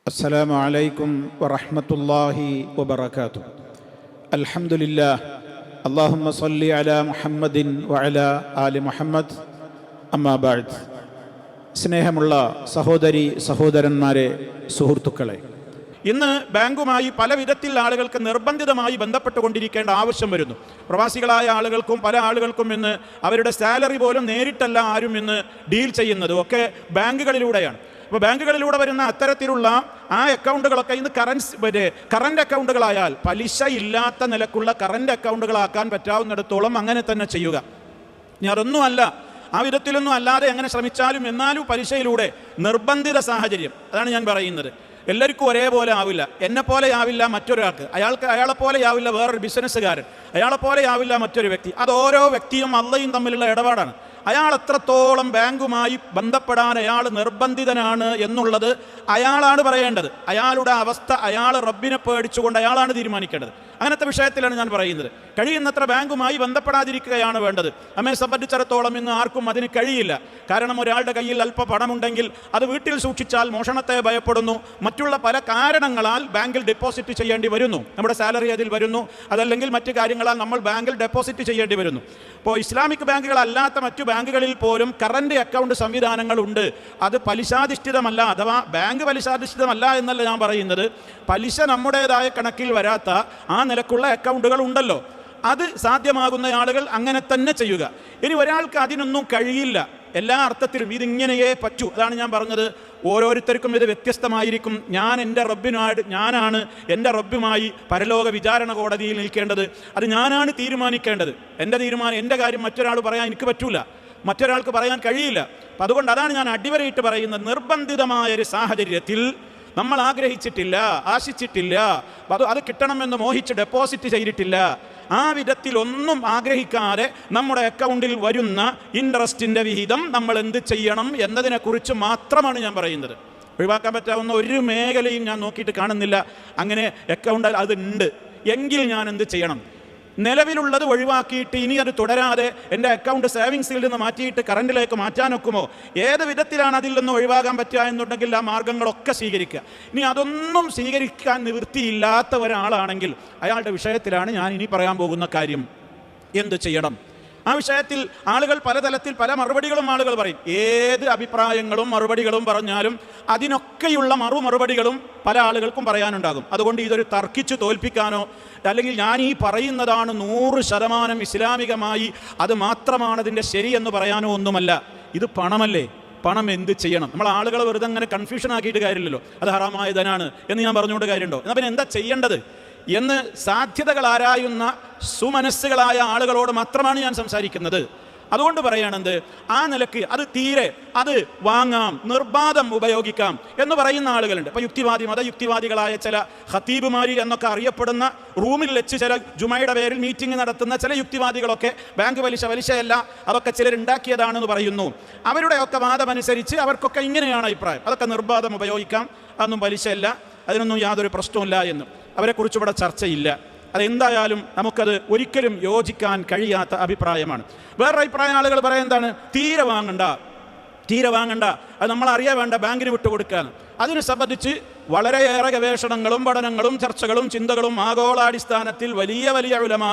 അസ്സലാമു അലൈക്കും വറഹ്മത്തുള്ളാഹി വബറകാതുഹു. അൽഹംദുലില്ലാഹ്. അല്ലാഹുമ്മ സ്വല്ലി അലാ മുഹമ്മദിൻ വഅലാ ആലി മുഹമ്മദ്. അമ്മാ ബഅദ്. സ്നേഹമുള്ള സഹോദരി സഹോദരന്മാരെ, സുഹൃത്തുക്കളെ, ഇന്ന് ബാങ്കുമായി പല വിധത്തിൽ ആളുകൾക്ക് നിർബന്ധിതമായി ബന്ധപ്പെട്ടുകൊണ്ടിരിക്കേണ്ട ആവശ്യം വരുന്നു. പ്രവാസികളായ ആളുകൾക്കും പല ആളുകൾക്കും ഇന്ന് അവരുടെ സാലറി പോലും നേരിട്ടല്ല ആരും ഇന്ന് ഡീൽ ചെയ്യുന്നത്, ഒക്കെ ബാങ്കുകളിലൂടെയാണ്. അപ്പോൾ ബാങ്കുകളിലൂടെ വരുന്ന അത്തരത്തിലുള്ള ആ അക്കൗണ്ടുകളൊക്കെ ഇന്ന് കറണ്ട് അക്കൗണ്ടുകളായാൽ പലിശ ഇല്ലാത്ത നിലക്കുള്ള കറണ്ട് അക്കൗണ്ടുകളാക്കാൻ പറ്റാവുന്നിടത്തോളം അങ്ങനെ തന്നെ ചെയ്യുക. ഇനി അതൊന്നുമല്ല, ആ വിധത്തിലൊന്നും അല്ലാതെ എങ്ങനെ ശ്രമിച്ചാലും എന്നാലും പലിശയിലൂടെ നിർബന്ധിത സാഹചര്യം, അതാണ് ഞാൻ പറയുന്നത്. എല്ലാവർക്കും ഒരേപോലെ ആവില്ല. എന്നെപ്പോലെ ആവില്ല മറ്റൊരാൾക്ക്, അയാളെപ്പോലെ ആവില്ല വേറൊരു ബിസിനസ്സുകാരൻ, അയാളെപ്പോലെ ആവില്ല മറ്റൊരു വ്യക്തി. അത് ഓരോ വ്യക്തിയും അള്ളയും തമ്മിലുള്ള ഇടപാടാണ്. അയാൾ എത്രത്തോളം ബാങ്കുമായി ബന്ധപ്പെടാൻ അയാൾ നിർബന്ധിതനാണ് എന്നുള്ളത് അയാളാണ് പറയേണ്ടത്. അയാളുടെ അവസ്ഥ അയാൾ റബ്ബിനെ പേടിച്ചുകൊണ്ട് അയാളാണ് തീരുമാനിക്കേണ്ടത്. അങ്ങനത്തെ വിഷയത്തിലാണ് ഞാൻ പറയുന്നത്. കഴിയുന്നത്ര ബാങ്കുമായി ബന്ധപ്പെടാതിരിക്കുകയാണ് വേണ്ടത്. നമ്മെ സംബന്ധിച്ചിടത്തോളം ഇന്ന് ആർക്കും അതിന് കഴിയില്ല. കാരണം ഒരാളുടെ കയ്യിൽ അല്പ പണമുണ്ടെങ്കിൽ അത് വീട്ടിൽ സൂക്ഷിച്ചാൽ മോഷണത്തെ ഭയപ്പെടുന്നു. മറ്റുള്ള പല കാരണങ്ങളാൽ ബാങ്കിൽ ഡെപ്പോസിറ്റ് ചെയ്യേണ്ടി വരുന്നു. നമ്മുടെ സാലറി അതിൽ വരുന്നു, അതല്ലെങ്കിൽ മറ്റു കാര്യങ്ങളാൽ നമ്മൾ ബാങ്കിൽ ഡെപ്പോസിറ്റ് ചെയ്യേണ്ടി വരുന്നു. ഇപ്പോൾ ഇസ്ലാമിക് ബാങ്കുകളല്ലാത്ത മറ്റു ബാങ്കുകളിൽ പോലും കറന്റ് അക്കൗണ്ട് സംവിധാനങ്ങളുണ്ട്. അത് പലിശാധിഷ്ഠിതമല്ല, അഥവാ ബാങ്ക് പലിശാധിഷ്ഠിതമല്ല എന്നല്ല ഞാൻ പറയുന്നത്. പലിശ നമ്മുടേതായ കണക്കിൽ വരാത്ത ആ നിലക്കുള്ള അക്കൗണ്ടുകൾ ഉണ്ടല്ലോ. അത് സാധ്യമാകുന്ന ആളുകൾ അങ്ങനെ തന്നെ ചെയ്യുക. ഇനി ഒരാൾക്ക് അതിനൊന്നും കഴിയില്ല, എല്ലാ അർത്ഥത്തിലും ഇതിങ്ങനെയേ പറ്റൂ, അതാണ് ഞാൻ പറഞ്ഞത്. ഓരോരുത്തർക്കും ഇത് വ്യത്യസ്തമായിരിക്കും. ഞാനാണ് എൻ്റെ റബ്ബുമായി പരലോക വിചാരണ കോടതിയിൽ നിൽക്കേണ്ടത്. അത് ഞാനാണ് തീരുമാനിക്കേണ്ടത്. എൻ്റെ കാര്യം മറ്റൊരാൾ പറയാൻ എനിക്ക് പറ്റൂല, മറ്റൊരാൾക്ക് പറയാൻ കഴിയില്ല. അപ്പം അതുകൊണ്ട് അതാണ് ഞാൻ അടിവരയിട്ട് പറയുന്നത്. നിർബന്ധിതമായൊരു സാഹചര്യത്തിൽ നമ്മൾ ആഗ്രഹിച്ചിട്ടില്ല, ആശിച്ചിട്ടില്ല, അത് കിട്ടണമെന്ന് മോഹിച്ച് ഡെപ്പോസിറ്റ് ചെയ്തിട്ടില്ല, ആ വിധത്തിൽ ഒന്നും ആഗ്രഹിക്കാതെ നമ്മുടെ അക്കൗണ്ടിൽ വരുന്ന ഇൻട്രസ്റ്റിൻ്റെ വിഹിതം നമ്മൾ എന്ത് ചെയ്യണം എന്നതിനെക്കുറിച്ച് മാത്രമാണ് ഞാൻ പറയുന്നത്. ഒഴിവാക്കാൻ പറ്റാവുന്ന ഒരു മേഖലയും ഞാൻ നോക്കിയിട്ട് കാണുന്നില്ല. അങ്ങനെ അക്കൗണ്ടിൽ അതുണ്ട് എങ്കിൽ ഞാൻ എന്ത് ചെയ്യണം? നിലവിലുള്ളത് ഒഴിവാക്കിയിട്ട് ഇനി അത് തുടരാതെ എൻ്റെ അക്കൗണ്ട് സേവിങ്സിൽ നിന്ന് മാറ്റിയിട്ട് കറണ്ടിലേക്ക് മാറ്റാനൊക്കുമോ? ഏത് വിധത്തിലാണ് അതിൽ നിന്ന് ഒഴിവാക്കാൻ പറ്റുക എന്നുണ്ടെങ്കിൽ ആ മാർഗങ്ങളൊക്കെ സ്വീകരിക്കുക. ഇനി അതൊന്നും സ്വീകരിക്കാൻ നിവൃത്തിയില്ലാത്ത ഒരാളാണെങ്കിൽ അയാളുടെ വിഷയത്തിലാണ് ഞാൻ ഇനി പറയാൻ പോകുന്ന കാര്യം. എന്ത് ചെയ്യണം? ആ വിഷയത്തിൽ ആളുകൾ പലതലത്തിൽ പല മറുപടികളും ആളുകൾ പറയും. ഏത് അഭിപ്രായങ്ങളും മറുപടികളും പറഞ്ഞാലും അതിനൊക്കെയുള്ള മറുപടികളും പല ആളുകൾക്കും പറയാനുണ്ടാകും. അതുകൊണ്ട് ഇതൊരു തർക്കിച്ച് തോൽപ്പിക്കാനോ അല്ലെങ്കിൽ ഞാൻ ഈ പറയുന്നതാണ് 100% ഇസ്ലാമികമായി അത് മാത്രമാണ് അതിൻ്റെ ശരി എന്ന് പറയാനോ ഒന്നുമല്ല. ഇത് പണമല്ലേ, പണം എന്ത് ചെയ്യണം? നമ്മൾ ആളുകളെ വെറുതെ അങ്ങനെ കൺഫ്യൂഷൻ ആക്കിയിട്ട് കാര്യമില്ലല്ലോ. അത് ഹറാമായതനാണ് എന്ന് ഞാൻ പറഞ്ഞുകൊണ്ട് കാര്യമുണ്ടോ? എന്നാൽ പിന്നെ എന്താ ചെയ്യേണ്ടത് എന്ന് സാധ്യതകൾ ആരായുന്ന സുമനസ്സുകളായ ആളുകളോട് മാത്രമാണ് ഞാൻ സംസാരിക്കുന്നത്. അതുകൊണ്ട് പറയുകയാണെന്ത്, ആ നിലക്ക് അത് വാങ്ങാം, നിർബാധം ഉപയോഗിക്കാം എന്ന് പറയുന്ന ആളുകളുണ്ട്. അപ്പോൾ മതയുക്തിവാദികളായ ചില ഖത്തീബുമാരി എന്നൊക്കെ അറിയപ്പെടുന്ന റൂമിൽ വെച്ച് ചില ജുമയുടെ പേരിൽ മീറ്റിംഗ് നടത്തുന്ന ചില യുക്തിവാദികളൊക്കെ ബാങ്ക് പലിശയല്ല, അതൊക്കെ ചിലരുണ്ടാക്കിയതാണെന്ന് പറയുന്നു. അവരുടെയൊക്കെ വാദമനുസരിച്ച് അവർക്കൊക്കെ ഇങ്ങനെയാണ് അഭിപ്രായം. അതൊക്കെ നിർബാധം ഉപയോഗിക്കാം, അതൊന്നും പലിശയല്ല, അതിനൊന്നും യാതൊരു പ്രശ്നമില്ല എന്ന്. അവരെക്കുറിച്ച് ഇവിടെ ചർച്ചയില്ല. അതെന്തായാലും നമുക്കത് ഒരിക്കലും യോജിക്കാൻ കഴിയാത്ത അഭിപ്രായമാണ്. വേറൊരു അഭിപ്രായം ആളുകൾ പറയാൻ എന്താണ്, തീരെ വാങ്ങണ്ട, അത് നമ്മൾ അറിയാൻ വേണ്ട, ബാങ്കിന് വിട്ടുകൊടുക്കാൻ. അതിനെ സംബന്ധിച്ച് വളരെയേറെ ഗവേഷണങ്ങളും പഠനങ്ങളും ചർച്ചകളും ചിന്തകളും ആഗോളാടിസ്ഥാനത്തിൽ വലിയ ഉലമാ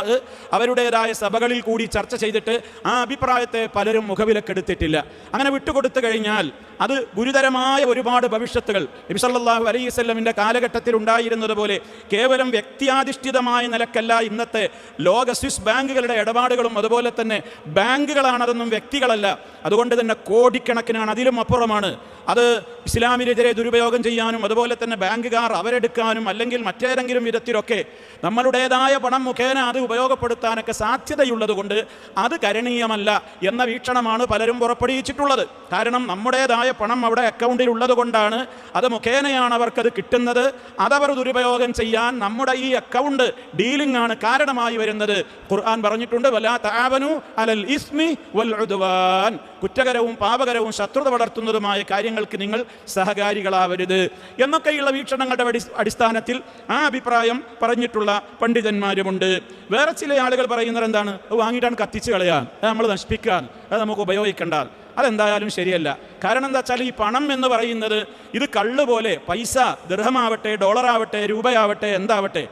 അവരുടേതായ സഭകളിൽ കൂടി ചർച്ച ചെയ്തിട്ട് ആ അഭിപ്രായത്തെ പലരും മുഖവിലക്കെടുത്തിട്ടില്ല. അങ്ങനെ വിട്ടുകൊടുത്തു കഴിഞ്ഞാൽ അത് ഗുരുതരമായ ഒരുപാട് ഭവിഷ്യത്തുകൾ നബി സല്ലല്ലാഹു അലൈഹി വസല്ലമിൻ്റെ കാലഘട്ടത്തിൽ ഉണ്ടായിരുന്നത് പോലെ കേവലം വ്യക്തിയാധിഷ്ഠിതമായ നിലക്കല്ല ഇന്നത്തെ ലോക സ്വിസ് ബാങ്കുകളുടെ ഇടപാടുകളും. അതുപോലെ തന്നെ ബാങ്കുകളാണ്, അതൊന്നും വ്യക്തികളല്ല. അതുകൊണ്ട് തന്നെ കോടിക്കണക്കിനാണ്, അതിലും അപ്പുറമാണ്. അത് ഇസ്ലാമിനെതിരെ ദുരുപയോഗം ചെയ്യാനും അതുപോലെ തന്നെ ബാങ്കുകാർ അവരെടുക്കാനും അല്ലെങ്കിൽ മറ്റേതെങ്കിലും വിധത്തിലൊക്കെ നമ്മളുടേതായ പണം മുഖേന അത് ഉപയോഗപ്പെടുത്താനൊക്കെ സാധ്യതയുള്ളത് കൊണ്ട് അത് കരണീയമല്ല എന്ന വീക്ഷണമാണ് പലരും പുറപ്പെടുവിച്ചിട്ടുള്ളത്. കാരണം നമ്മുടേതായ പണം അവിടെ അക്കൗണ്ടിൽ ഉള്ളത് കൊണ്ടാണ്, അത് മുഖേനയാണ് അവർക്കത് കിട്ടുന്നത്. അതവർ ദുരുപയോഗം ചെയ്യാൻ നമ്മുടെ ഈ അക്കൗണ്ട് ഡീലിംഗ് ആണ് കാരണമായി വരുന്നത്. ഖുർആൻ പറഞ്ഞിട്ടുണ്ട്, വലാ തആവനു അലൽ ഇസ്മി വൽ ഉദ്വാൻ, കുറ്റകരവും പാപകരവും ശത്രുത വളർത്തുന്നതുമായ കാര്യങ്ങൾക്ക് നിങ്ങൾ സഹകാരികളാവരുത് എന്നൊക്കെയുള്ള വീക്ഷണങ്ങളുടെ അടിസ്ഥാനത്തിൽ ആ അഭിപ്രായം പറഞ്ഞിട്ടുള്ള പണ്ഡിതന്മാരുമുണ്ട്. വേറെ ചില ആളുകൾ പറയുന്നത് എന്താണ്, വാങ്ങിയിട്ടാണ് കത്തിച്ച് കളയാൻ, അത് നമ്മൾ നശിപ്പിക്കാൻ, അത് നമുക്ക് ഉപയോഗിക്കേണ്ട. അതെന്തായാലും ശരിയല്ല. കാരണം എന്താ വെച്ചാൽ ഈ പണം എന്ന് പറയുന്നത് ഇത് കള്ള് പോലെ, പൈസ ദിർഹമാവട്ടെ, ഡോളറാവട്ടെ, രൂപയാവട്ടെ, എന്താവട്ടെ,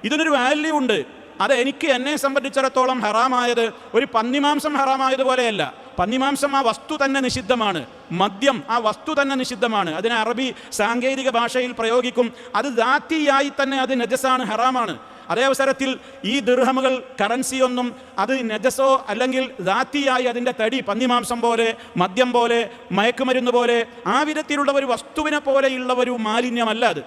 ഇതിനൊരു വാല്യൂ ഉണ്ട്. അത് എനിക്ക് എന്നെ സംബന്ധിച്ചിടത്തോളം ഹറാമായത് ഒരു പന്നിമാംസം ഹറാമായതുപോലെയല്ല. പന്നിമാംസം ആ വസ്തു തന്നെ നിഷിദ്ധമാണ്. മദ്യം ആ വസ്തു തന്നെ നിഷിദ്ധമാണ്. അതിനെ അറബി സാങ്കേതിക ഭാഷയിൽ പ്രയോഗിക്കും. അത് ദാത്തിയായി തന്നെ അത് നജസാണ്, ഹറാമാണ്. അതേ അവസരത്തിൽ ഈ ദിർഹമുകൾ, കറൻസിയൊന്നും അത് നജസോ അല്ലെങ്കിൽ ദാത്തിയായി അതിൻ്റെ തടി പന്നിമാംസം പോലെ, മദ്യം പോലെ, മയക്കുമരുന്ന് പോലെ ആ വിധത്തിലുള്ള ഒരു വസ്തുവിനെ പോലെയുള്ള ഒരു മാലിന്യമല്ല അത്.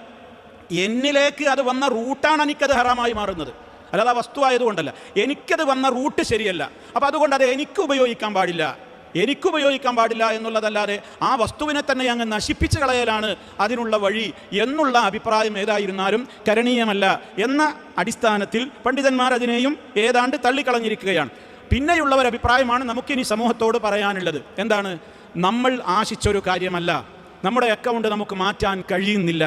എന്നിലേക്ക് അത് വന്ന റൂട്ടാണ് എനിക്കത് ഹറാമായി മാറുന്നത്, അല്ലാതെ ആ വസ്തു ആയതുകൊണ്ടല്ല. എനിക്കത് വന്ന റൂട്ട് ശരിയല്ല. അപ്പം അതുകൊണ്ട് അത് എനിക്ക് ഉപയോഗിക്കാൻ പാടില്ല എന്നുള്ളതല്ലാതെ ആ വസ്തുവിനെ തന്നെ അങ്ങ് നശിപ്പിച്ച് കളയലാണ് അതിനുള്ള വഴി എന്നുള്ള അഭിപ്രായം ഏതായിരുന്നാലും കരണീയമല്ല എന്ന അടിസ്ഥാനത്തിൽ പണ്ഡിതന്മാർ അതിനെയും ഏതാണ്ട് തള്ളിക്കളഞ്ഞിരിക്കുകയാണ്. പിന്നെയുള്ള ഒരു അഭിപ്രായമാണ് നമുക്കിനി സമൂഹത്തോട് പറയാനുള്ളത്. എന്താണ്? നമ്മൾ ആശിച്ചൊരു കാര്യമല്ല, നമ്മുടെ അക്കൗണ്ട് നമുക്ക് മാറ്റാൻ കഴിയുന്നില്ല,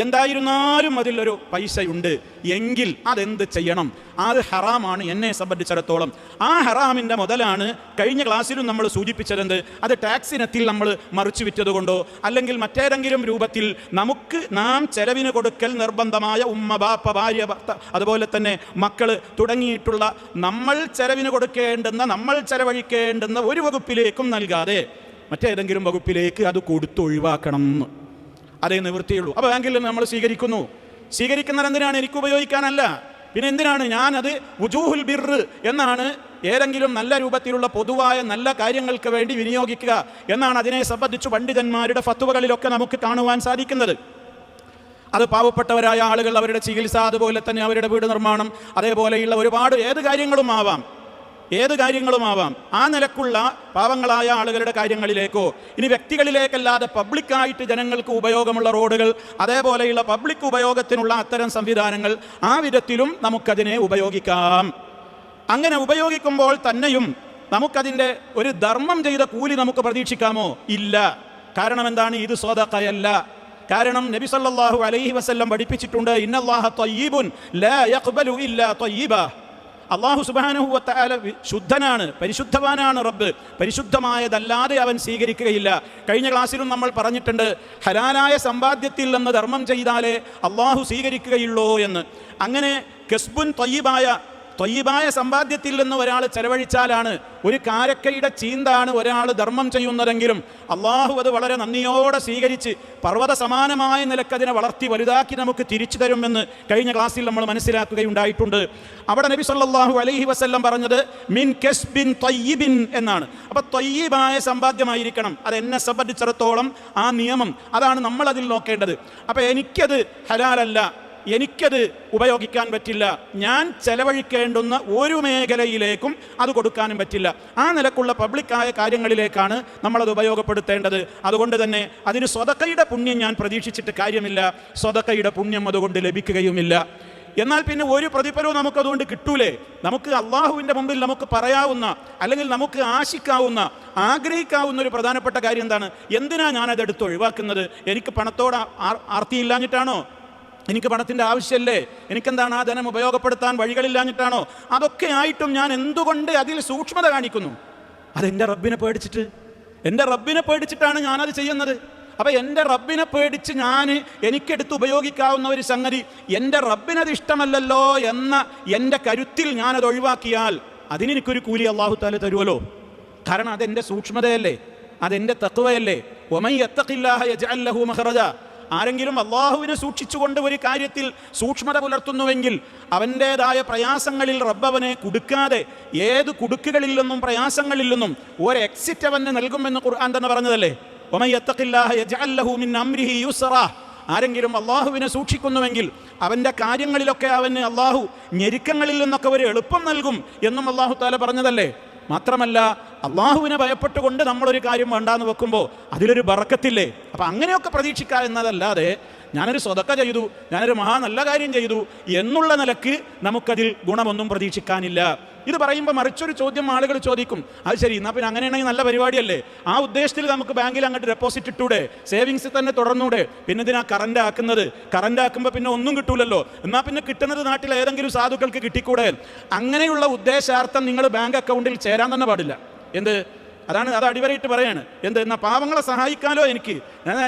എന്തായിരുന്നാലും അതിലൊരു പൈസയുണ്ട് എങ്കിൽ അതെന്ത് ചെയ്യണം? അത് ഹറാമാണ് എന്നെ സംബന്ധിച്ചിടത്തോളം. ആ ഹറാമിൻ്റെ മുതലാണ് കഴിഞ്ഞ ക്ലാസ്സിലും നമ്മൾ സൂചിപ്പിച്ചതെന്ത്? അത് ടാക്സ് ഇനത്തിൽ നമ്മൾ മറിച്ചു വിറ്റതുകൊണ്ടോ അല്ലെങ്കിൽ മറ്റേതെങ്കിലും രൂപത്തിൽ നമുക്ക് നാം ചെലവിന് കൊടുക്കൽ നിർബന്ധമായ ഉമ്മ, ബാപ്പ, ഭാര്യ, ഭർത്ത, അതുപോലെ തന്നെ മക്കൾ തുടങ്ങിയിട്ടുള്ള നമ്മൾ ചെലവിന് കൊടുക്കേണ്ടുന്ന, നമ്മൾ ചെലവഴിക്കേണ്ടുന്ന ഒരു വകുപ്പിലേക്കും നൽകാതെ മറ്റേതെങ്കിലും വകുപ്പിലേക്ക് അത് കൊടുത്തൊഴിവാക്കണം. അതേ നിവൃത്തിയുള്ളൂ. അപ്പോൾ ബാങ്കിൽ നമ്മൾ സ്വീകരിക്കുന്നത് എന്തിനാണ്? എനിക്ക് ഉപയോഗിക്കാനല്ല. പിന്നെ എന്തിനാണ്? ഞാനത് വുജൂഹുൽ ബിർറ് എന്നാണ്, ഏതെങ്കിലും നല്ല രൂപത്തിലുള്ള പൊതുവായ നല്ല കാര്യങ്ങൾക്ക് വേണ്ടി വിനിയോഗിക്കുക എന്നാണ് അതിനെ സംബന്ധിച്ച് പണ്ഡിതന്മാരുടെ ഫത്വകളിലൊക്കെ നമുക്ക് കാണുവാൻ സാധിക്കുന്നത്. അത് പാവപ്പെട്ടവരായ ആളുകൾ അവരുടെ ചികിത്സ, അതുപോലെ തന്നെ അവരുടെ വീട് നിർമ്മാണം, അതേപോലെയുള്ള ഒരുപാട് ഏത് കാര്യങ്ങളുമാവാം ആ നിലക്കുള്ള പാവങ്ങളായ ആളുകളുടെ കാര്യങ്ങളിലേക്കോ ഇനി വ്യക്തികളിലേക്കല്ലാതെ പബ്ലിക്കായിട്ട് ജനങ്ങൾക്ക് ഉപയോഗമുള്ള റോഡുകൾ, അതേപോലെയുള്ള പബ്ലിക് ഉപയോഗത്തിനുള്ള അത്തരം സംവിധാനങ്ങൾ, ആ വിധത്തിലും നമുക്കതിനെ ഉപയോഗിക്കാം. അങ്ങനെ ഉപയോഗിക്കുമ്പോൾ തന്നെയും നമുക്കതിൻ്റെ ഒരു ധർമ്മം ചെയ്ത കൂലി നമുക്ക് പ്രതീക്ഷിക്കാമോ? ഇല്ല. കാരണം എന്താണ്? ഇത് സ്വതഖയല്ല. കാരണം നബി സല്ലല്ലാഹു അലൈഹി വസല്ലം പഠിപ്പിച്ചിട്ടുണ്ട്, ഇന്നല്ലാഹ ത്വയ്യിബുൻ ലാ യഖ്ബലു ഇല്ലാ ത്വയ്യിബ. അള്ളാഹു സുബ്ഹാനഹു വ തആല ശുദ്ധനാണ്, പരിശുദ്ധവാനാണ് റബ്ബ്. പരിശുദ്ധമായതല്ലാതെ അവൻ സ്വീകരിക്കുകയില്ല. കഴിഞ്ഞ ക്ലാസ്സിലും നമ്മൾ പറഞ്ഞിട്ടുണ്ട്, ഹലാലായ സമ്പാദ്യത്തിൽ നിന്ന് ധർമ്മം ചെയ്താലേ അള്ളാഹു സ്വീകരിക്കുകയുള്ളൂ എന്ന്. അങ്ങനെ കസ്ബുൻ ത്വയ്യിബായ സമ്പാദ്യത്തിൽ നിന്ന് ഒരാൾ ചെലവഴിച്ചാലാണ്, ഒരു കാരക്കയുടെ ചീന്താണ് ഒരാൾ ധർമ്മം ചെയ്യുന്നതെങ്കിലും അള്ളാഹു അത് വളരെ നന്ദിയോടെ സ്വീകരിച്ച് പർവ്വത സമാനമായ നിലക്കതിനെ വളർത്തി വലുതാക്കി നമുക്ക് തിരിച്ചു തരുമെന്ന് കഴിഞ്ഞ ക്ലാസ്സിൽ നമ്മൾ മനസ്സിലാക്കുകയുണ്ടായിട്ടുണ്ട്. അവിടെ നബി സല്ലല്ലാഹു അലൈഹി വസല്ലം പറഞ്ഞത് മിൻ കസ്ബിൻ ത്വയ്യിബിൻ എന്നാണ്. അപ്പോൾ ത്വയ്യിബായ സമ്പാദ്യമായിരിക്കണം. അത് എന്നെ സംബന്ധിച്ചിടത്തോളം ആ നിയമം അതാണ് നമ്മൾ അതിൽ നോക്കേണ്ടത്. അപ്പോൾ എനിക്കത് ഹലാലല്ല, എനിക്കത് ഉപയോഗിക്കാൻ പറ്റില്ല, ഞാൻ ചെലവഴിക്കേണ്ടുന്ന ഒരു മേഖലയിലേക്കും അത് കൊടുക്കാനും പറ്റില്ല. ആ നിലക്കുള്ള പബ്ലിക്കായ കാര്യങ്ങളിലേക്കാണ് നമ്മളത് ഉപയോഗപ്പെടുത്തേണ്ടത്. അതുകൊണ്ട് തന്നെ അതിന് സ്വതക്കയുടെ പുണ്യം ഞാൻ പ്രതീക്ഷിച്ചിട്ട് കാര്യമില്ല, സ്വതക്കയുടെ പുണ്യം അതുകൊണ്ട് ലഭിക്കുകയുമില്ല. എന്നാൽ പിന്നെ ഒരു പ്രതിഫലവും നമുക്കതുകൊണ്ട് കിട്ടൂലേ? നമുക്ക് അള്ളാഹുവിൻ്റെ മുമ്പിൽ നമുക്ക് പറയാവുന്ന, അല്ലെങ്കിൽ നമുക്ക് ആശിക്കാവുന്ന, ആഗ്രഹിക്കാവുന്ന ഒരു പ്രധാനപ്പെട്ട കാര്യം എന്താണ്? എന്തിനാ ഞാനതെടുത്ത് ഒഴിവാക്കുന്നത്? എനിക്ക് പണത്തോട് ആർത്തിയില്ലാഞ്ഞിട്ടാണോ? എനിക്ക് പണത്തിൻ്റെ ആവശ്യമല്ലേ? എനിക്കെന്താണ് ആ ധനം ഉപയോഗപ്പെടുത്താൻ വഴികളില്ലാഞ്ഞിട്ടാണോ? അതൊക്കെ ആയിട്ടും ഞാൻ എന്തുകൊണ്ട് അതിൽ സൂക്ഷ്മത കാണിക്കുന്നു? അതെൻ്റെ റബ്ബിനെ പേടിച്ചിട്ടാണ് ഞാനത് ചെയ്യുന്നത്. അപ്പം എൻ്റെ റബ്ബിനെ പേടിച്ച് എനിക്കെടുത്ത് ഉപയോഗിക്കാവുന്ന ഒരു സംഗതി എൻ്റെ റബ്ബിനത് ഇഷ്ടമല്ലല്ലോ എന്ന എൻ്റെ കരുത്തിൽ ഞാനത് ഒഴിവാക്കിയാൽ അതിനെനിക്കൊരു കൂലി അല്ലാഹു തആല തരുമല്ലോ. കാരണം അതെൻ്റെ സൂക്ഷ്മതയല്ലേ, അതെൻ്റെ തഖ്വയല്ലേ. വമൻ യത്തഖില്ലാഹ യജ്അൽ ലഹു മഖ്റജ. ആരെങ്കിലും അള്ളാഹുവിനെ സൂക്ഷിച്ചുകൊണ്ട് ഒരു കാര്യത്തിൽ സൂക്ഷ്മത പുലർത്തുന്നുവെങ്കിൽ അവൻ്റേതായ പ്രയാസങ്ങളിൽ റബ്ബവനെ കുടുക്കാതെ, ഏത് കുടുക്കുകളിൽ നിന്നും പ്രയാസങ്ങളിൽ നിന്നും ഒരു എക്സിറ്റ് അവന് നൽകുമെന്ന് ഖുർആൻ തന്നെ പറഞ്ഞതല്ലേ. വമൻ യത്തഖില്ലാഹ യജ്അൽ ലഹു മിൻ അംരിഹി യുസ്റ. ആരെങ്കിലും അള്ളാഹുവിനെ സൂക്ഷിക്കുന്നുവെങ്കിൽ അവൻ്റെ കാര്യങ്ങളിലൊക്കെ അവന് അള്ളാഹു ഞെരുക്കങ്ങളിൽ നിന്നൊക്കെ ഒരു എളുപ്പം നൽകും എന്നും അള്ളാഹു തആല പറഞ്ഞതല്ലേ. മാത്രമല്ല അള്ളാഹുവിനെ ഭയപ്പെട്ടുകൊണ്ട് നമ്മളൊരു കാര്യം വേണ്ടാന്ന് വെക്കുമ്പോൾ അതിലൊരു ബറക്കത്തില്ലേ. അപ്പം അങ്ങനെയൊക്കെ പ്രതീക്ഷിക്കുക എന്നതല്ലാതെ ഞാനൊരു സ്വതക്ക ചെയ്തു, ഞാനൊരു നല്ല കാര്യം ചെയ്തു എന്നുള്ള നിലക്ക് നമുക്കതിൽ ഗുണമൊന്നും പ്രതീക്ഷിക്കാനില്ല. ഇത് പറയുമ്പോൾ മറിച്ചൊരു ചോദ്യം ആളുകൾ ചോദിക്കും, അത് ശരി, എന്നാൽ പിന്നെ അങ്ങനെയാണെങ്കിൽ നല്ല പരിപാടിയല്ലേ, ആ ഉദ്ദേശത്തിൽ നമുക്ക് ബാങ്കിൽ അങ്ങോട്ട് ഡെപ്പോസിറ്റ് ഇട്ടൂടെ, സേവിങ്സ് തന്നെ തുടർന്നൂടെ, പിന്നെ ഇതിനാ കറണ്ട് ആക്കുമ്പോൾ പിന്നെ ഒന്നും കിട്ടൂലല്ലോ, എന്നാൽ പിന്നെ കിട്ടുന്നത് നാട്ടിൽ ഏതെങ്കിലും സാധുക്കൾക്ക് കിട്ടിക്കൂടെ? അങ്ങനെയുള്ള ഉദ്ദേശാർത്ഥം നിങ്ങൾ ബാങ്ക് അക്കൗണ്ടിൽ ചേരാൻ തന്നെ പാടില്ല. എന്ത്? അത് അടിവരയിട്ട് പറയാണ്. എന്നാൽ പാവങ്ങളെ സഹായിക്കാലോ എനിക്ക്,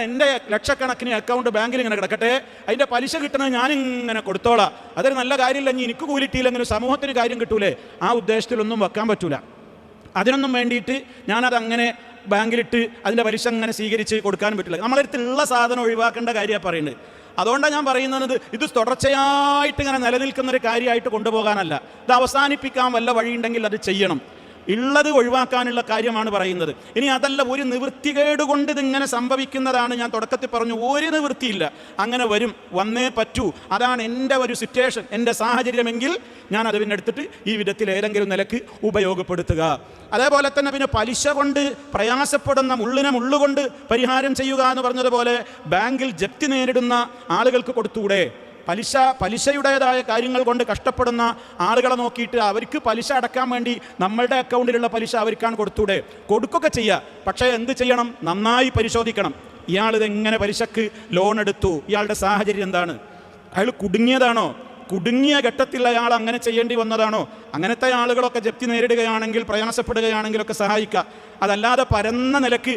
എൻ്റെ ലക്ഷക്കണക്കിന് അക്കൗണ്ട് ബാങ്കിൽ ഇങ്ങനെ കിടക്കട്ടെ, അതിൻ്റെ പലിശ കിട്ടുന്നത് ഞാനിങ്ങനെ കൊടുത്തോളാം, അതൊരു നല്ല കാര്യമില്ല, ഇനി എനിക്ക് കൂലിട്ടിയില്ലെങ്കിലും സമൂഹത്തിന് കാര്യം കിട്ടൂലേ, ആ ഉദ്ദേശത്തിലൊന്നും വെക്കാൻ പറ്റൂല. അതിനൊന്നും വേണ്ടിയിട്ട് ഞാനതങ്ങനെ ബാങ്കിലിട്ട് അതിൻ്റെ പലിശ അങ്ങനെ സ്വീകരിച്ച് കൊടുക്കാനും പറ്റില്ല. നമ്മളടുത്തുള്ള സാധനം ഒഴിവാക്കേണ്ട കാര്യമാണ് പറയുന്നത്. അതുകൊണ്ടാണ് ഞാൻ പറയുന്നത്, ഇത് തുടർച്ചയായിട്ട് ഇങ്ങനെ നിലനിൽക്കുന്നൊരു കാര്യമായിട്ട് കൊണ്ടുപോകാനല്ല, ഇത് അവസാനിപ്പിക്കാൻ വല്ല വഴിയുണ്ടെങ്കിൽ അത് ചെയ്യണം. ഉള്ളത് ഒഴിവാക്കാനുള്ള കാര്യമാണ് പറയുന്നത്. ഇനി അതല്ല, ഒരു നിവൃത്തികേട് കൊണ്ട് ഇതിങ്ങനെ സംഭവിക്കുന്നതാണ്. ഞാൻ തുടക്കത്തിൽ പറഞ്ഞു, ഒരു നിവൃത്തിയില്ല, അങ്ങനെ വന്നേ പറ്റൂ. അതാണ് എൻ്റെ ഒരു സിറ്റുവേഷൻ, എൻ്റെ സാഹചര്യമെങ്കിൽ ഞാൻ അത് പിന്നെ എടുത്തിട്ട് ഈ വിധത്തിൽ ഏതെങ്കിലും നിലക്ക് ഉപയോഗപ്പെടുത്തുക. അതേപോലെ തന്നെ പിന്നെ പലിശ കൊണ്ട് പ്രയാസപ്പെടുന്ന മുള്ളുകൊണ്ട് പരിഹാരം ചെയ്യുക എന്ന് പറഞ്ഞതുപോലെ ബാങ്കിൽ ജപ്തി നേരിടുന്ന ആളുകൾക്ക് കൊടുത്തുകൂടെ? പലിശയുടേതായ കാര്യങ്ങൾ കൊണ്ട് കഷ്ടപ്പെടുന്ന ആളുകളെ നോക്കിയിട്ട് അവർക്ക് പലിശ അടക്കാൻ വേണ്ടി നമ്മളുടെ അക്കൗണ്ടിലുള്ള പലിശ അവർക്കാണ് കൊടുത്തൂടെ? കൊടുക്കുകയൊക്കെ ചെയ്യുക. പക്ഷേ എന്ത് ചെയ്യണം? നന്നായി പരിശോധിക്കണം. ഇയാളിതെങ്ങനെ പലിശക്ക് ലോൺ എടുത്തു? ഇയാളുടെ സാഹചര്യം എന്താണ്? അയാൾ കുടുങ്ങിയതാണോ? കുടുങ്ങിയ ഘട്ടത്തിൽ അയാൾ അങ്ങനെ ചെയ്യേണ്ടി വന്നതാണോ? അങ്ങനത്തെ ആളുകളൊക്കെ ജപ്തി നേരിടുകയാണെങ്കിൽ, പ്രയാസപ്പെടുകയാണെങ്കിലൊക്കെ സഹായിക്കുക. അതല്ലാതെ പരന്ന നിലക്ക്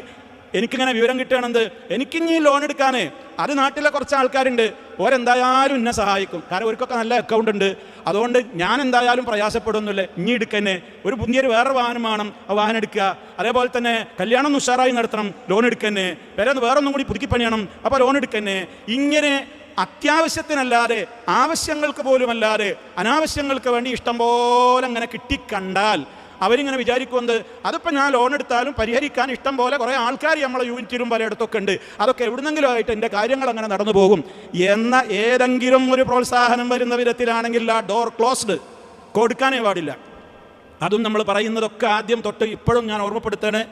എനിക്കിങ്ങനെ വിവരം കിട്ടുകയാണെന്ത്, എനിക്കിഞ്ഞി ലോൺ എടുക്കാനേ, അത് നാട്ടിലെ കുറച്ച് ആൾക്കാരുണ്ട്, ഓരെന്തായാലും എന്നെ സഹായിക്കും, കാരണം അവർക്കൊക്കെ നല്ല അക്കൗണ്ട് ഉണ്ട്, അതുകൊണ്ട് ഞാൻ എന്തായാലും പ്രയാസപ്പെടുന്നില്ല, ഇനി എടുക്കന്നെ. ഒരു പുതിയൊരു വേറെ വാഹനം വേണം, ആ വാഹനം എടുക്കുക. അതേപോലെ തന്നെ കല്യാണം ഉഷാറായി നടത്തണം, ലോൺ എടുക്കന്നെ. വേറൊന്നും കൂടി പുതുക്കിപ്പണിയണം, അപ്പോൾ ലോൺ എടുക്കന്നെ. ഇങ്ങനെ അത്യാവശ്യത്തിനല്ലാതെ, ആവശ്യങ്ങൾക്ക് പോലുമല്ലാതെ അനാവശ്യങ്ങൾക്ക് വേണ്ടി ഇഷ്ടം പോലെ അങ്ങനെ കിട്ടിക്കണ്ടാൽ അവരിങ്ങനെ വിചാരിക്കുന്നത്, അതിപ്പോൾ ഞാൻ ലോൺ എടുത്താലും പരിഹരിക്കാൻ ഇഷ്ടം പോലെ കുറേ ആൾക്കാർ നമ്മളെ യൂണിറ്റിലും പലയിടത്തൊക്കെ ഉണ്ട്, അതൊക്കെ എവിടുന്നെങ്കിലും ആയിട്ട് എൻ്റെ കാര്യങ്ങൾ അങ്ങനെ നടന്നു പോകും എന്ന ഏതെങ്കിലും ഒരു പ്രോത്സാഹനം വരുന്ന വിധത്തിലാണെങ്കിൽ ആ ഡോർ ക്ലോസ്ഡ്, കൊടുക്കാനേ പാടില്ല. അതും നമ്മൾ പറയുന്നതൊക്കെ ആദ്യം തൊട്ട് ഇപ്പോഴും ഞാൻ ഓർമ്മപ്പെടുത്തണേ,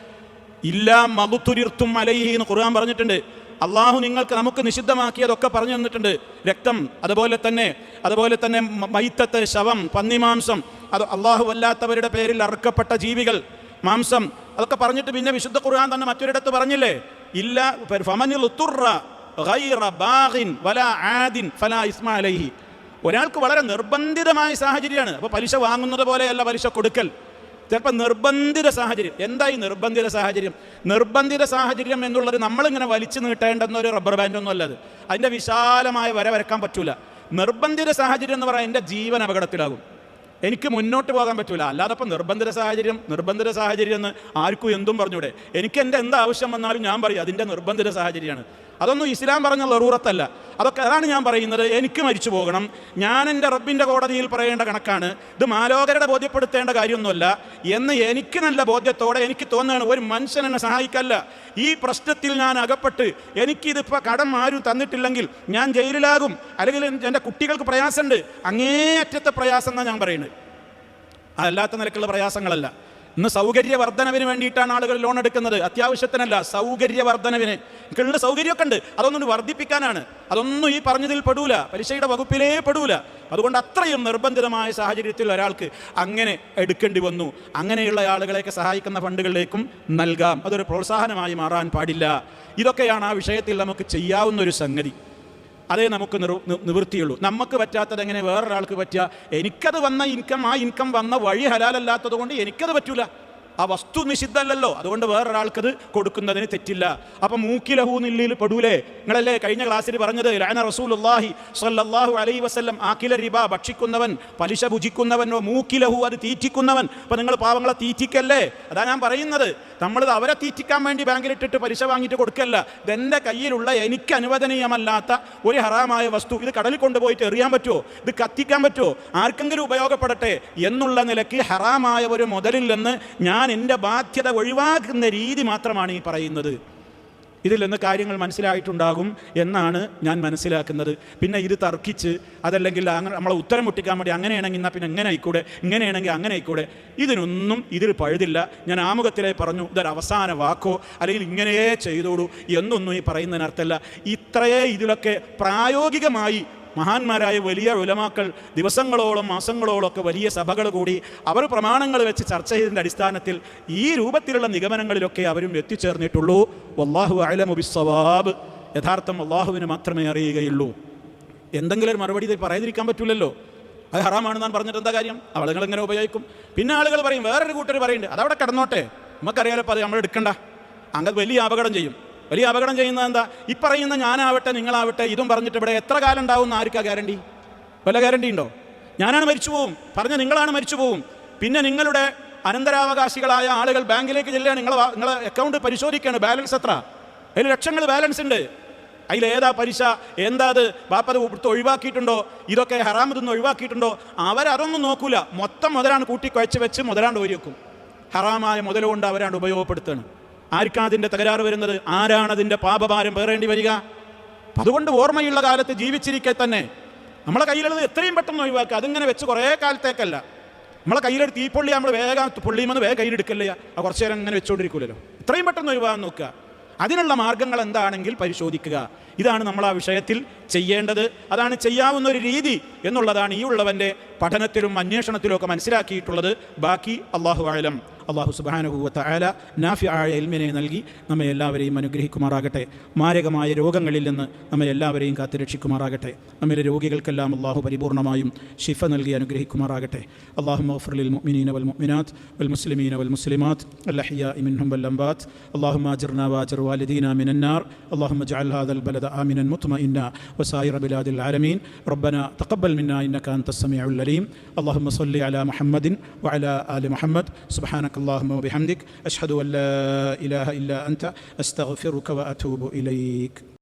ഇല്ലാ മളുതുരിർത്തും അലൈഹി എന്ന് ഖുർആൻ പറഞ്ഞിട്ടുണ്ട്. അള്ളാഹു നമുക്ക് നിഷിദ്ധമാക്കിയതൊക്കെ പറഞ്ഞു തന്നിട്ടുണ്ട്. രക്തം, അതുപോലെ തന്നെ മൈത്തത്ത്, ശവം, പന്നിമാംസം, അത് അള്ളാഹു അല്ലാത്തവരുടെ പേരിൽ അറുക്കപ്പെട്ട ജീവികൾ, മാംസം, അതൊക്കെ പറഞ്ഞിട്ട് പിന്നെ വിശുദ്ധ ഖുർആൻ തന്നെ മറ്റൊരിടത്ത് പറഞ്ഞില്ലേ, ഇല്ല ഫമനിൽ തുർറ ഗൈറ ബാഗിൻ വലാ ആദിൻ ഫലാ ഇസ്മ അലൈഹി. ഒരാൾക്ക് വളരെ നിർബന്ധിതമായ സാഹചര്യമാണ്. അപ്പോൾ പലിശ വാങ്ങുന്നത് പോലെയല്ല പലിശ കൊടുക്കൽ. ചിലപ്പോൾ നിർബന്ധിത സാഹചര്യം. എന്തായി നിർബന്ധിത സാഹചര്യം? നിർബന്ധിത സാഹചര്യം എന്നുള്ളത് നമ്മളിങ്ങനെ വലിച്ചു നീട്ടേണ്ടെന്നൊരു റബ്ബർ ബാൻഡൊന്നും അല്ലത്. അതിൻ്റെ വിശാലമായ വരക്കാൻ പറ്റൂല. നിർബന്ധിത സാഹചര്യം എന്ന് പറയാൻ എൻ്റെ ജീവൻ അപകടത്തിലാകും, എനിക്ക് മുന്നോട്ട് പോകാൻ പറ്റൂല. അല്ലാതെ ഇപ്പം നിർബന്ധിത സാഹചര്യം എന്ന് ആർക്കും എന്തും പറഞ്ഞൂടെ? എനിക്ക് എൻ്റെ എന്ത് ആവശ്യം വന്നാലും ഞാൻ പറയും അതിൻ്റെ നിർബന്ധിത സാഹചര്യമാണ്. അതൊന്നും ഇസ്ലാം പറഞ്ഞ ലറൂറത്തല്ല. അതാണ് ഞാൻ പറയുന്നത്. എനിക്ക് മരിച്ചു പോകണം, ഞാൻ എൻ്റെ റബ്ബിൻ്റെ കോടതിയിൽ പറയേണ്ട കണക്കാണ്, ഇത് മാലോകരുടെ ബോധ്യപ്പെടുത്തേണ്ട കാര്യമൊന്നുമല്ല എന്ന് എനിക്ക് നല്ല ബോധ്യത്തോടെ എനിക്ക് തോന്നുകയാണ്. ഒരു മനുഷ്യൻ എന്നെ സഹായിക്കല്ല, ഈ പ്രശ്നത്തിൽ ഞാൻ അകപ്പെട്ട് എനിക്കിതിപ്പോൾ കടം ആരും തന്നിട്ടില്ലെങ്കിൽ ഞാൻ ജയിലിലാകും, അല്ലെങ്കിൽ എൻ്റെ കുട്ടികൾക്ക് പ്രയാസമുണ്ട്, അങ്ങേയറ്റത്തെ പ്രയാസം എന്നാണ് ഞാൻ പറയുന്നത്. അതല്ലാത്ത നിലക്കുള്ള പ്രയാസങ്ങളല്ല. ഇന്ന് സൗകര്യവർദ്ധനവിന് വേണ്ടിയിട്ടാണ് ആളുകൾ ലോൺ എടുക്കുന്നത്, അത്യാവശ്യത്തിനല്ല, സൗകര്യവർദ്ധനവിന്. എനിക്കുള്ള സൗകര്യമൊക്കെ ഉണ്ട്, അതൊന്നും വർദ്ധിപ്പിക്കാനാണ്. അതൊന്നും ഈ പറഞ്ഞതിൽ പെടൂല, പലിശയുടെ വകുപ്പിലേ പെടൂല. അതുകൊണ്ട് അത്രയും നിർബന്ധിതമായ സാഹചര്യത്തിൽ ഒരാൾക്ക് അങ്ങനെ എടുക്കേണ്ടി വന്നു. അങ്ങനെയുള്ള ആളുകളെയൊക്കെ സഹായിക്കുന്ന ഫണ്ടുകളിലേക്കും നൽകാം. അതൊരു പ്രോത്സാഹനമായി മാറാൻ പാടില്ല. ഇതൊക്കെയാണ് ആ വിഷയത്തിൽ നമുക്ക് ചെയ്യാവുന്ന ഒരു സംഗതി. അതേ നമുക്ക് നിവൃത്തിയുള്ളൂ. നമുക്ക് പറ്റാത്തത് എങ്ങനെ വേറൊരാൾക്ക് പറ്റുക? എനിക്കത് വന്ന ഇൻകം വന്ന വഴി ഹലാലല്ലാത്തത് കൊണ്ട് എനിക്കത് പറ്റൂല. ആ വസ്തു നിഷിദ്ധമല്ലല്ലോ, അതുകൊണ്ട് വേറൊരാൾക്കത് കൊടുക്കുന്നതിന് തെറ്റില്ല. അപ്പം മൂക്കിലഹു നില്ലിൽ പെടൂലേ? നിങ്ങളല്ലേ കഴിഞ്ഞ ക്ലാസ്സിൽ പറഞ്ഞത്, ലഅന റസൂലുള്ളാഹി സ്വല്ലല്ലാഹു അലൈഹി വസല്ലം ആക്കില റിബ, ഭക്ഷിക്കുന്നവൻ, പലിശ ഭുജിക്കുന്നവനോ, മൂക്കിലഹു, അത് തീറ്റിക്കുന്നവൻ. അപ്പം നിങ്ങൾ പാവങ്ങളെ തീറ്റിക്കല്ലേ? അതാ ഞാൻ പറയുന്നത്. നമ്മളിത് അവരെ തീറ്റിക്കാൻ വേണ്ടി ബാങ്കിലിട്ടിട്ട് പലിശ വാങ്ങിയിട്ട് കൊടുക്കല്ല. ഇതെൻ്റെ കയ്യിലുള്ള എനിക്ക് അനുവദനീയമല്ലാത്ത ഒരു ഹറാമായ വസ്തു, ഇത് കടലിൽ കൊണ്ടുപോയിട്ട് എറിയാൻ പറ്റുമോ? ഇത് കത്തിക്കാൻ പറ്റുമോ? ആർക്കെങ്കിലും ഉപയോഗപ്പെടട്ടെ എന്നുള്ള നിലയ്ക്ക് ഹറാമായ ഒരു മുതലിൽ നിന്ന് ഞാൻ എൻ്റെ ബാധ്യത ഒഴിവാക്കുന്ന രീതി മാത്രമാണ് ഈ പറയുന്നത്. ഇതിൽ നിന്ന് കാര്യങ്ങൾ മനസ്സിലായിട്ടുണ്ടാകും എന്നാണ് ഞാൻ മനസ്സിലാക്കുന്നത്. പിന്നെ ഇത് തർക്കിച്ച് അതല്ലെങ്കിൽ നമ്മളെ ഉത്തരം മുട്ടിക്കാൻ വേണ്ടി അങ്ങനെയാണെങ്കിൽ എന്നാൽ പിന്നെ എങ്ങനെ ആയിക്കൂടെ, ഇങ്ങനെയാണെങ്കിൽ അങ്ങനെ ആയിക്കൂടെ, ഇതിൽ പഴുതില്ല. ഞാൻ ആമുഖത്തിലേ പറഞ്ഞു, ഇതൊരു അവസാന വാക്കോ അല്ലെങ്കിൽ ഇങ്ങനെയേ ചെയ്തോളൂ എന്നൊന്നും ഈ പറയുന്നതിനർത്ഥമല്ല. ഇത്രയേ ഇതിലൊക്കെ പ്രായോഗികമായി മഹാന്മാരായ വലിയ ഉലമാക്കൾ ദിവസങ്ങളോളം മാസങ്ങളോളം ഒക്കെ വലിയ സഭകൾ കൂടി അവർ പ്രമാണങ്ങൾ വെച്ച് ചർച്ച ചെയ്തതിൻ്റെ അടിസ്ഥാനത്തിൽ ഈ രൂപത്തിലുള്ള നിഗമനങ്ങളിലൊക്കെ അവരും എത്തിച്ചേർന്നിട്ടുള്ളൂ. വല്ലാഹു അഅലമു ബിസ്സവാബ്. യഥാർത്ഥം അള്ളാഹുവിന് മാത്രമേ അറിയുകയുള്ളൂ. എന്തെങ്കിലും ഒരു മറുപടി ഇത് പറയാതിരിക്കാൻ പറ്റില്ലല്ലോ. അത് ഹറാമാണെന്നാണ് പറഞ്ഞിട്ട് എന്താ കാര്യം? ആളുകൾ എങ്ങനെ ഉപയോഗിക്കും? പിന്നെ ആളുകൾ പറയും, വേറൊരു കൂട്ടർ പറയുന്നുണ്ട്, അതവിടെ കിടന്നോട്ടെ, നമുക്കറിയാലോ. അപ്പോൾ അത് നമ്മൾ എടുക്കണ്ട. അങ്ങനെ വലിയ അപകടം ചെയ്യും. വലിയ അപകടം ചെയ്യുന്നത് എന്താ? ഈ പറയുന്ന ഞാനാവട്ടെ നിങ്ങളാവട്ടെ ഇതും പറഞ്ഞിട്ട് ഇവിടെ എത്ര കാലം ഉണ്ടാവും എന്ന് ആർക്കാ ഗ്യാരണ്ടി? വല്ല ഗ്യാരണ്ടി ഉണ്ടോ? ഞാനാണ് മരിച്ചു പോവും, പറഞ്ഞ നിങ്ങളാണ് മരിച്ചു പോവും. പിന്നെ നിങ്ങളുടെ അനന്തരാവകാശികളായ ആളുകൾ ബാങ്കിലേക്ക് ചെല്ലുകയാണ്, നിങ്ങളെ അക്കൗണ്ട് പരിശോധിക്കുകയാണ്, ബാലൻസ് എത്ര, അതിൽ ലക്ഷങ്ങൾ ബാലൻസ് ഉണ്ട്, അതിലേതാ പലിശ, എന്താ അത് ബാപ്പത് കൊടുത്ത് ഒഴിവാക്കിയിട്ടുണ്ടോ, ഇതൊക്കെ ഹറാമതൊന്നും ഒഴിവാക്കിയിട്ടുണ്ടോ, അവരതൊന്നും നോക്കൂല. മൊത്തം മുതലാണ് കൂട്ടി കുഴച്ച് വെച്ച് മുതലാണ്ട് ഓരി വെക്കും. ഹറാമായ മുതലുകൊണ്ട് അവരാണ് ഉപയോഗപ്പെടുത്തുകയാണ്. ആർക്കാണ് അതിൻ്റെ തകരാറ് വരുന്നത്? ആരാണതിൻ്റെ പാപഭാരം പേറേണ്ടി വരിക? അതുകൊണ്ട് ഓർമ്മയുള്ള കാലത്ത് ജീവിച്ചിരിക്കെ തന്നെ നമ്മളെ കയ്യിലുള്ളത് എത്രയും പെട്ടെന്ന് ഒഴിവാക്കുക. അതിങ്ങനെ വെച്ച് കുറേ കാലത്തേക്കല്ല. നമ്മളെ കയ്യിലൊരു തീപ്പൊള്ളി നമ്മൾ വേഗം പൊള്ളിയുമെന്ന് വേഗം കയ്യിലെടുക്കല്ലേ, ആ കുറച്ച് നേരം ഇങ്ങനെ വെച്ചുകൊണ്ടിരിക്കില്ലല്ലോ. എത്രയും പെട്ടെന്ന് ഒഴിവാകാൻ നോക്കുക. അതിനുള്ള മാർഗ്ഗങ്ങൾ എന്താണെങ്കിൽ പരിശോധിക്കുക. ഇതാണ് നമ്മൾ ആ വിഷയത്തിൽ ചെയ്യേണ്ടത്. അതാണ് ചെയ്യാവുന്ന ഒരു രീതി എന്നുള്ളതാണ് ഈ ഉള്ളവൻ്റെ പഠനത്തിലും അന്വേഷണത്തിലും ഒക്കെ മനസ്സിലാക്കിയിട്ടുള്ളത്. ബാക്കി അല്ലാഹു അഅലം. അല്ലാഹു സുബ്ഹാനഹു വ തആല നാഫിആയ ഇൽമിനെ നൽകി നമ്മെ എല്ലാവരെയും അനുഗ്രഹിക്കുമാറാകട്ടെ. മാരകമായ രോഗങ്ങളിൽ നിന്ന് നമ്മെ എല്ലാവരെയും കാത്തുരക്ഷിക്കുമാറാകട്ടെ. നമ്മിലെ രോഗികൾക്കെല്ലാം അല്ലാഹു പരിപൂർണമായും ശിഫ നൽകി അനുഗ്രഹിക്കുമാറാകട്ടെ. അല്ലാഹുമ്മ ഗ്ഫിർ ലിൽ മുഅ്മിനീന വൽ മുഅ്മിനാത്ത് വൽ മുസ്ലിമീന വൽ മുസ്ലിമാത്ത് അൽ അഹ്യാഇ മിൻഹും വൽ അംവാത്ത്. അല്ലാഹുമ്മ അജിർനാ വഅജിർ വാലിദീന മിനൻ നാർ. അല്ലാഹുമ്മ ഇജ്അൽ ഹാദൽ ബലദ ആമിനൻ മുത്മഇന്നാ വസായിറ ബിലാദിൽ ആലമീൻ. റബ്ബനാ തഖബ്ബൽ മിന്നാ ഇന്നക അൻതസ് സമീഉൽ അലീം. അല്ലാഹുമ്മ സ്വല്ലി അലാ മുഹമ്മദിൻ വഅലാ ആലി മുഹമ്മദ്. സുബ്ഹാനക اللهم وبحمدك أشهد أن لا إله إلا أنت أستغفرك وأتوب إليك.